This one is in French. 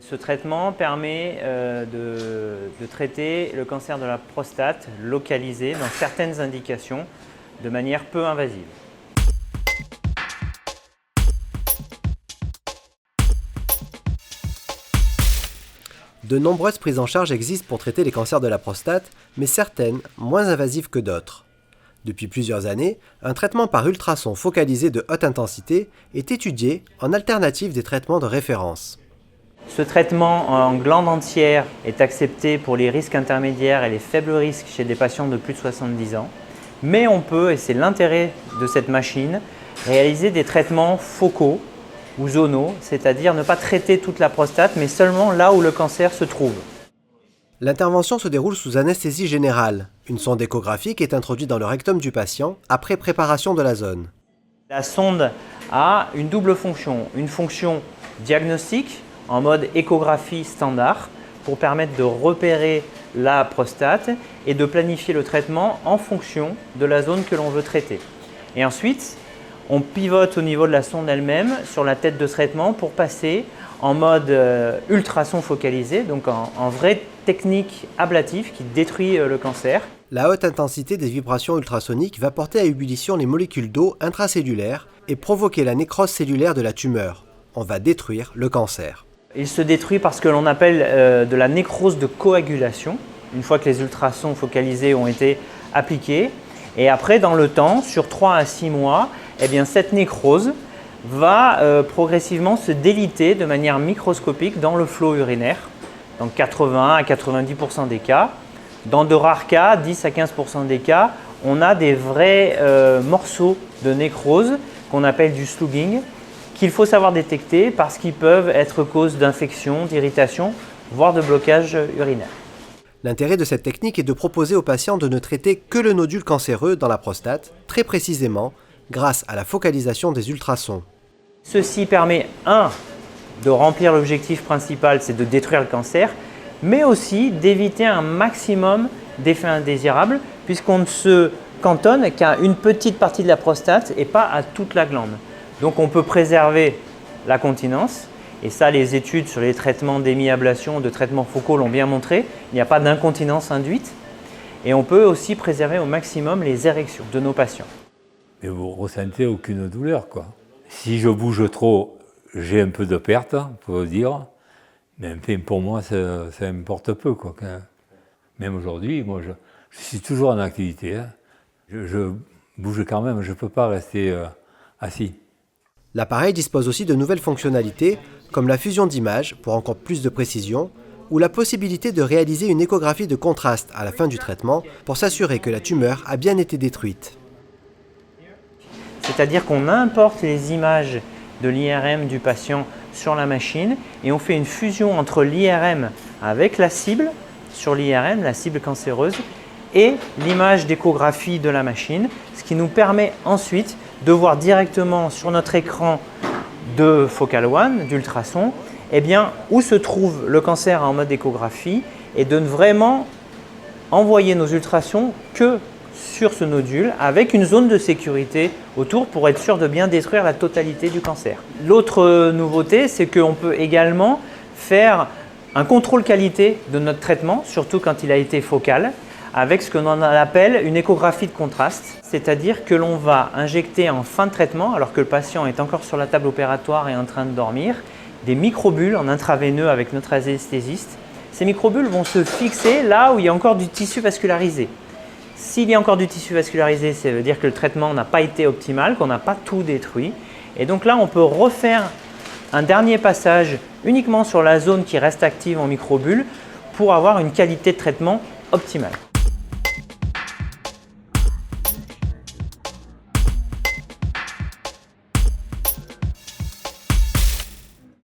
Ce traitement permet de traiter le cancer de la prostate localisé dans certaines indications de manière peu invasive. De nombreuses prises en charge existent pour traiter les cancers de la prostate, mais certaines moins invasives que d'autres. Depuis plusieurs années, un traitement par ultrasons focalisé de haute intensité est étudié en alternative des traitements de référence. Ce traitement en glande entière est accepté pour les risques intermédiaires et les faibles risques chez des patients de plus de 70 ans. Mais on peut, et c'est l'intérêt de cette machine, réaliser des traitements focaux ou zonaux, c'est-à-dire ne pas traiter toute la prostate, mais seulement là où le cancer se trouve. L'intervention se déroule sous anesthésie générale. Une sonde échographique est introduite dans le rectum du patient après préparation de la zone. La sonde a une double fonction. Une fonction diagnostique en mode échographie standard pour permettre de repérer la prostate et de planifier le traitement en fonction de la zone que l'on veut traiter. Et ensuite, on pivote au niveau de la sonde elle-même sur la tête de traitement pour passer en mode ultrason focalisé, donc en vraie technique ablative qui détruit le cancer. La haute intensité des vibrations ultrasoniques va porter à ébullition les molécules d'eau intracellulaires et provoquer la nécrose cellulaire de la tumeur. On va détruire le cancer. Il se détruit parce que l'on appelle de la nécrose de coagulation, une fois que les ultrasons focalisés ont été appliqués. Et après, dans le temps, sur 3 à 6 mois, eh bien, cette nécrose va progressivement se déliter de manière microscopique dans le flot urinaire, dans 80 à 90% des cas. Dans de rares cas, 10 à 15% des cas, on a des vrais morceaux de nécrose qu'on appelle du slugging, qu'il faut savoir détecter parce qu'ils peuvent être cause d'infection, d'irritation, voire de blocage urinaire. L'intérêt de cette technique est de proposer aux patients de ne traiter que le nodule cancéreux dans la prostate, très précisément, grâce à la focalisation des ultrasons. Ceci permet, de remplir l'objectif principal, c'est de détruire le cancer, mais aussi d'éviter un maximum d'effets indésirables, puisqu'on ne se cantonne qu'à une petite partie de la prostate et pas à toute la glande. Donc on peut préserver la continence, et ça les études sur les traitements d'émi-ablation, de traitements focaux l'ont bien montré, il n'y a pas d'incontinence induite, et on peut aussi préserver au maximum les érections de nos patients. Mais vous ne ressentez aucune douleur, quoi. Si je bouge trop, j'ai un peu de perte, pour vous dire, mais enfin, pour moi, ça importe peu, quoi. Même aujourd'hui, moi, je suis toujours en activité, hein. Je bouge quand même, je ne peux pas rester assis. L'appareil dispose aussi de nouvelles fonctionnalités, comme la fusion d'images pour encore plus de précision, ou la possibilité de réaliser une échographie de contraste à la fin du traitement pour s'assurer que la tumeur a bien été détruite. C'est-à-dire qu'on importe les images de l'IRM du patient sur la machine et on fait une fusion entre l'IRM avec la cible sur l'IRM, la cible cancéreuse, et l'image d'échographie de la machine, ce qui nous permet ensuite de voir directement sur notre écran de Focal One, d'ultrason, eh bien, où se trouve le cancer en mode échographie et de ne vraiment envoyer nos ultrasons que sur ce nodule avec une zone de sécurité autour pour être sûr de bien détruire la totalité du cancer. L'autre nouveauté, c'est qu'on peut également faire un contrôle qualité de notre traitement, surtout quand il a été focal, avec ce que l'on appelle une échographie de contraste, c'est-à-dire que l'on va injecter en fin de traitement, alors que le patient est encore sur la table opératoire et en train de dormir, des microbules en intraveineux avec notre anesthésiste. Ces microbules vont se fixer là où il y a encore du tissu vascularisé. S'il y a encore du tissu vascularisé, ça veut dire que le traitement n'a pas été optimal, qu'on n'a pas tout détruit. Et donc là, on peut refaire un dernier passage uniquement sur la zone qui reste active en microbules pour avoir une qualité de traitement optimale.